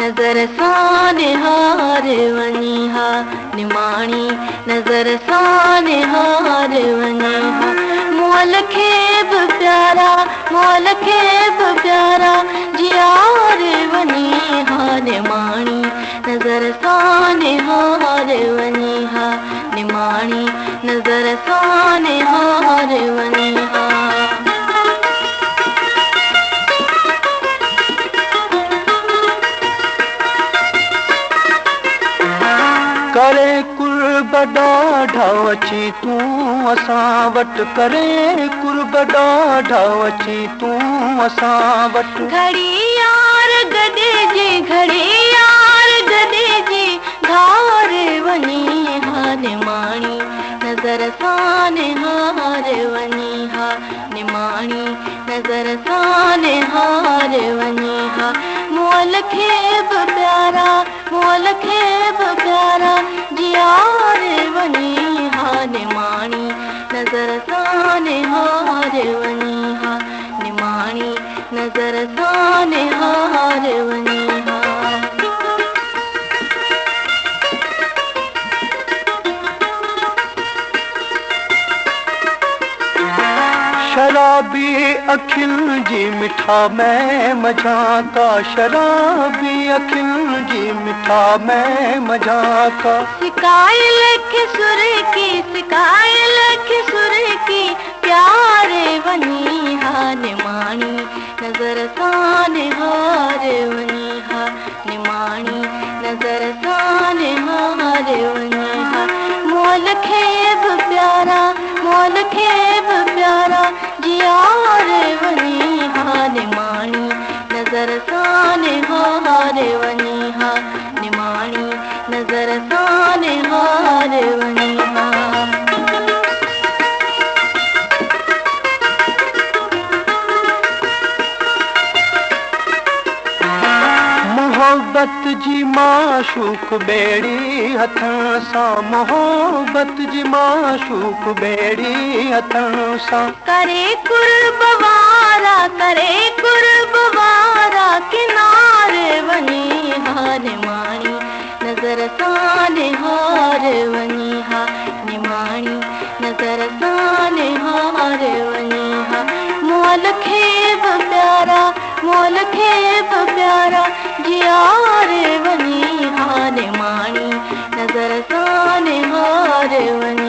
नज़र सां निहार वञी हा निमाणी नज़र सां निहार वञी हा मोल खे बि प्यारा मोल खे बि प्यारा जियार वञी हा निमाणी नज़र सां निहार वञी हा निमाणी नज़र सां निहार वञी हा करे कुर्ब ॾाढा अची तूं असां वटि करे कुर्ब ॾाढा अची तूं असां वटि घड़ी यार गॾिजी घड़ी यार गॾिजी धार वञी हा निमाणी नज़र सां निहार वञी हा निमाणी नज़र सां निहार वञी हा मोल खे बि प्यारा मोल खे बि प्यारा जियार वञी हा निमाणी नज़र सां निहार वञी हा निमाणी नज़र सां निहार वञी हा शराबी अखियुनि जी मिठा मैं मझा का शराबी अखियुनि जी मिठा मैं मझा का सिकाए लख सुर की सिकाए लख सुर की प्यारे वनी हा निमाणी नज़र सां निहार वनी हा निमाणी नज़र सां निहार वनी हा मोल खे बि प्यारा मोल खे बि प्यारा जियार वनी हा निमाणी नज़र सां निहार वनी हा निमाणी नज़र सां निहार वनी हा मोहब्बत जी माशूक बेड़ी हथन सां मोहब्बत जी माशूक बेड़ी हथन सां करे कुर्ब वारा किनार वनी हा निमाणी नज़र सां निहार वनी हा निमाणी नज़र सां निहार वनी हा मोल खे बि प्यारा मोल खे बि प्यारा जियार वनी हा निमाणी नज़र सां निहार वनी